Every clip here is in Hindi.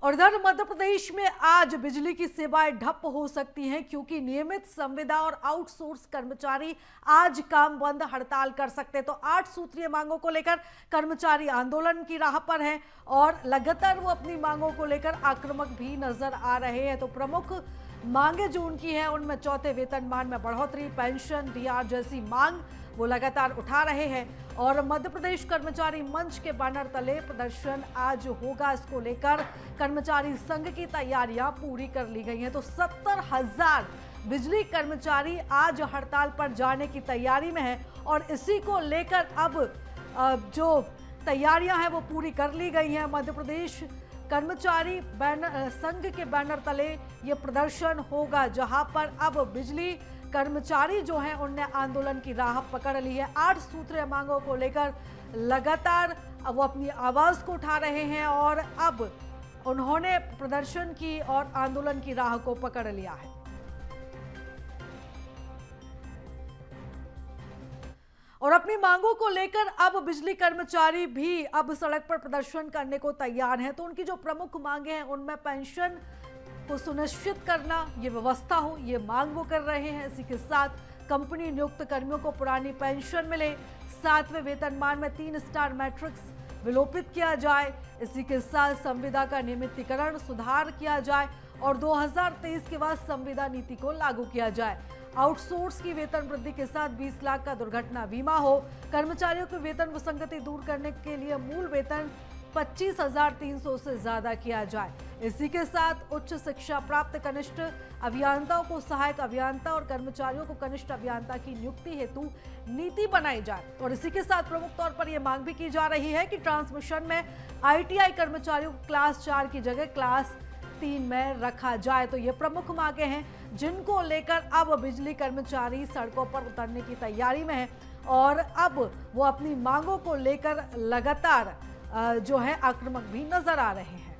और इधर मध्य प्रदेश में आज बिजली की सेवाएं ठप हो सकती हैं क्योंकि नियमित संविदा और आउटसोर्स कर्मचारी आज काम बंद हड़ताल कर सकते हैं। तो 8 सूत्रीय मांगों को लेकर कर्मचारी आंदोलन की राह पर हैं और लगातार वो अपनी मांगों को लेकर आक्रामक भी नजर आ रहे हैं। तो प्रमुख मांगे जो उनकी हैं उनमें चौथे वेतनमान में बढ़ोतरी, पेंशन, डीआर जैसी मांग वो लगातार उठा रहे हैं। और मध्य प्रदेश कर्मचारी मंच के बैनर तले प्रदर्शन आज होगा। इसको लेकर कर्मचारी संघ की तैयारियां पूरी कर ली गई हैं। तो 70,000 बिजली कर्मचारी आज हड़ताल पर जाने की तैयारी में है और इसी को लेकर अब जो तैयारियां हैं वो पूरी कर ली गई हैं। मध्य प्रदेश कर्मचारी संघ के बैनर तले ये प्रदर्शन होगा, जहां पर अब बिजली कर्मचारी जो हैं उनने आंदोलन की राह पकड़ ली है। 8 सूत्रीय मांगों को लेकर लगातार वो अपनी आवाज को उठा रहे हैं और अब उन्होंने प्रदर्शन की और आंदोलन की राह को पकड़ लिया है। और अपनी मांगों को लेकर अब बिजली कर्मचारी भी अब सड़क पर प्रदर्शन करने को तैयार हैं। तो उनकी जो प्रमुख मांगे हैं उनमें पेंशन को सुनिश्चित करना, ये व्यवस्था हो, ये मांग वो कर रहे हैं। इसी के साथ कंपनी नियुक्त कर्मियों को पुरानी पेंशन मिले, 7वें वेतनमान में 3 स्टार मैट्रिक्स विलोपित किया जाए। इसी के साथ संविदा का नियमितीकरण सुधार किया जाए और 2023 के बाद संविदा नीति को लागू किया जाए। आउटसोर्स की वेतन वृद्धि के साथ 20 लाख का दुर्घटना बीमा हो। कर्मचारियों की वेतन विसंगति दूर करने के लिए मूल वेतन 25,300 से ज्यादा किया जाए। इसी के साथ उच्च शिक्षा प्राप्त कनिष्ठ अभियंताओं को सहायक अभियंता और कर्मचारियों को कनिष्ठ अभियंता की नियुक्ति हेतु नीति बनाई जाए। और इसी के साथ प्रमुख तौर पर यह मांग भी की जा रही है कि ट्रांसमिशन में आईटीआई कर्मचारियों को क्लास 4 की जगह क्लास 3 में रखा जाए। तो ये प्रमुख मांगे हैं जिनको लेकर अब बिजली कर्मचारी सड़कों पर उतरने की तैयारी में है और अब वो अपनी मांगों को लेकर लगातार जो है आक्रामक भी नजर आ रहे हैं।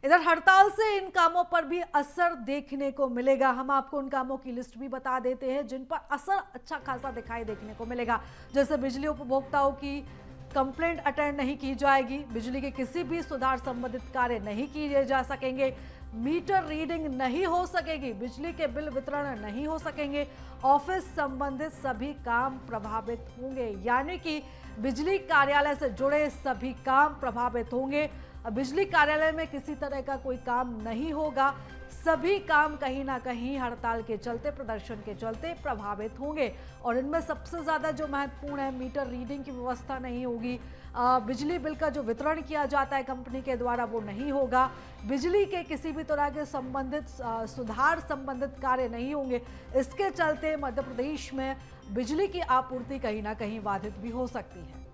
इधर हड़ताल से इन कामों पर भी असर देखने को मिलेगा। हम आपको उन कामों की लिस्ट भी बता देते हैं जिन पर असर अच्छा खासा दिखाई देखने को मिलेगा। जैसे बिजली उपभोक्ताओं की कंप्लेंट अटेंड नहीं की जाएगी, बिजली के किसी भी सुधार संबंधित कार्य नहीं किए जा सकेंगे, मीटर रीडिंग नहीं हो सकेगी, बिजली के बिल वितरण नहीं हो सकेंगे, ऑफिस संबंधित सभी काम प्रभावित होंगे। यानी कि बिजली कार्यालय से जुड़े सभी काम प्रभावित होंगे। बिजली कार्यालय में किसी तरह का कोई काम नहीं होगा, सभी काम कहीं ना कहीं हड़ताल के चलते, प्रदर्शन के चलते प्रभावित होंगे। और इनमें सबसे ज्यादा जो महत्वपूर्ण है, मीटर रीडिंग की व्यवस्था नहीं होगी, बिजली बिल का जो वितरण किया जाता है कंपनी के द्वारा वो नहीं होगा, बिजली के किसी भी तरह के संबंधित सुधार संबंधित कार्य नहीं होंगे। इसके चलते मध्य प्रदेश में बिजली की आपूर्ति कहीं ना कहीं बाधित भी हो सकती है।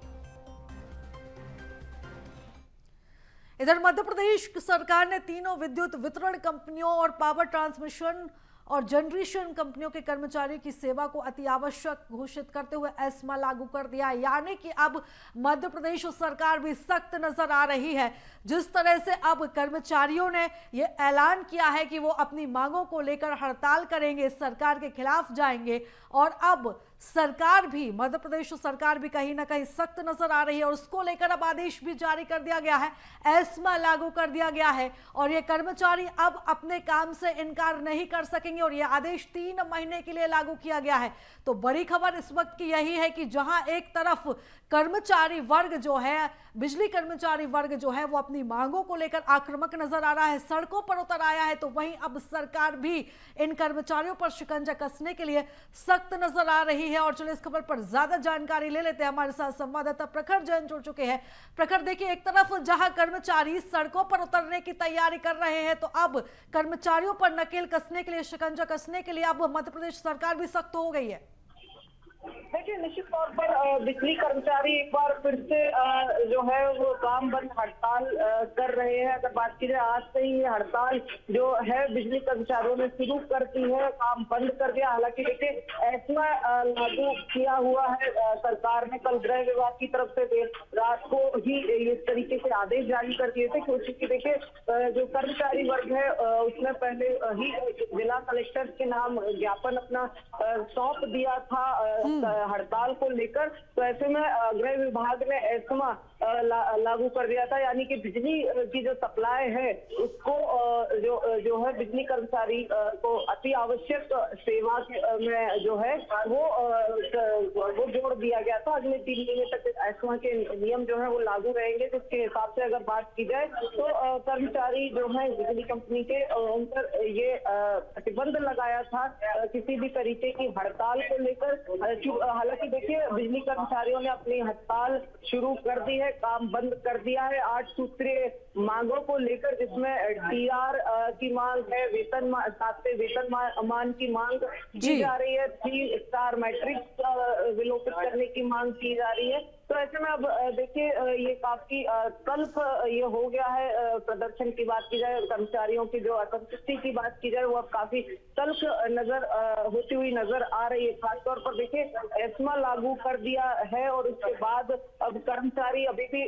इधर मध्य प्रदेश सरकार ने तीनों विद्युत वितरण कंपनियों और पावर ट्रांसमिशन और जनरेशन कंपनियों के कर्मचारियों की सेवा को अति आवश्यक घोषित करते हुए एस्मा लागू कर दिया। यानी कि अब मध्य प्रदेश सरकार भी सख्त नजर आ रही है। जिस तरह से अब कर्मचारियों ने ये ऐलान किया है कि वो अपनी मांगों को लेकर हड़ताल करेंगे, सरकार के खिलाफ जाएंगे और अब सरकार भी, मध्य प्रदेश सरकार भी कहीं ना कहीं सख्त नजर आ रही है और उसको लेकर अब आदेश भी जारी कर दिया गया है, एस्मा लागू कर दिया गया है और ये कर्मचारी अब अपने काम से इनकार नहीं कर सकेंगे और ये आदेश 3 महीने के लिए लागू किया गया है। तो बड़ी खबर इस वक्त की यही है कि जहां एक तरफ कर्मचारी वर्ग जो है, बिजली कर्मचारी वर्ग जो है वो अपनी मांगों को लेकर आक्रामक नजर आ रहा है, सड़कों पर उतर आया है, तो वहीं अब सरकार भी इन कर्मचारियों पर शिकंजा कसने के लिए सख्त नजर आ रही है। और चलो इस खबर पर ज्यादा जानकारी ले लेते हैं। हमारे साथ संवाददाता प्रखर जैन जुड़ चुके हैं। प्रखर, देखिए, एक तरफ जहां कर्मचारी सड़कों पर उतरने की तैयारी कर रहे हैं तो अब कर्मचारियों पर नकेल कसने के लिए, शिकंजा कसने के लिए अब मध्य प्रदेश सरकार भी सख्त हो गई है। देखिए, निश्चित तौर पर बिजली कर्मचारी एक बार फिर से जो है वो काम बंद हड़ताल कर रहे हैं। अगर बात की जाए, आज से ही ये हड़ताल जो है बिजली कर्मचारियों ने शुरू कर दी है, काम बंद कर दिया। हालांकि देखिए, एस्मा लागू किया हुआ है सरकार ने, कल गृह विभाग की तरफ से देर रात को ही इस तरीके से आदेश जारी कर दिए थे क्योंकि देखिए जो कर्मचारी वर्ग है उसने पहले ही जिला कलेक्टर के नाम ज्ञापन अपना सौंप दिया था हड़ताल को लेकर। तो ऐसे में गृह विभाग ने एस्मा लागू कर दिया था, यानी कि बिजली की जो सप्लाई है उसको जो है बिजली कर्मचारी को अति आवश्यक सेवा में जो है वो जोड़ दिया गया था। अगले 3 महीने तक एस्मा के नियम जो है वो लागू रहेंगे, जिसके हिसाब से अगर बात की जाए तो कर्मचारी जो है बिजली कंपनी के उन पर ये प्रतिबंध लगाया था किसी भी तरीके की हड़ताल को लेकर। हालांकि देखिए, बिजली कर्मचारियों ने अपनी हड़ताल शुरू कर दी है, काम बंद कर दिया है 8 सूत्रीय मांगों को लेकर, जिसमें टीआर की मांग है, वेतन 7वें वेतनमान की मांग की जा रही है, 3 स्टार मैट्रिक्स विलोपित करने की मांग की जा रही है। तो ऐसे में अब देखिए, ये काफी तल्ख ये हो गया है। प्रदर्शन की बात की जाए, कर्मचारियों की जो असंतुष्टि की बात की जाए, वो अब काफी तल्ख होती हुई नजर आ रही है। खासतौर पर देखिए, एस्मा लागू कर दिया है और उसके बाद अब कर्मचारी अभी भी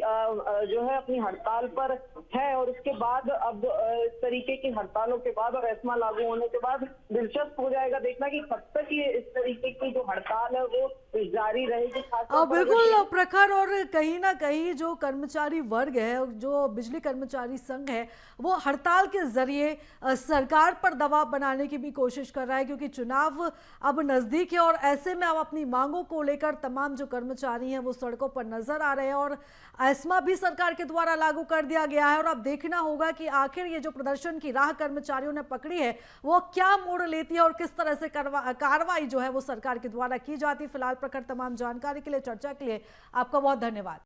जो है अपनी हड़ताल पर है, और उसके बाद अब इस तरीके की हड़तालों के बाद और एस्मा लागू होने के बाद दिलचस्प हो जाएगा देखना कि कब तक ये इस तरीके की जो हड़ताल है वो जारी रहेगी। बिल्कुल प्रखर, और कहीं ना कहीं जो कर्मचारी वर्ग है, जो बिजली कर्मचारी संघ है, वो हड़ताल के जरिए सरकार पर दबाव बनाने की भी कोशिश कर रहा है, क्योंकि चुनाव अब नजदीक है और ऐसे में अब अपनी मांगों को लेकर तमाम जो कर्मचारी हैं वो सड़कों पर नजर आ रहे हैं। और एस्मा भी सरकार के द्वारा लागू कर दिया गया है और अब देखना होगा कि आखिर ये जो प्रदर्शन की राह कर्मचारियों ने पकड़ी है वो क्या मोड़ लेती है और किस तरह से कार्रवाई जो है वो सरकार के द्वारा की जाती है। फिलहाल प्रखर तमाम जानकारी के लिए, चर्चा के लिए आपका बहुत धन्यवाद।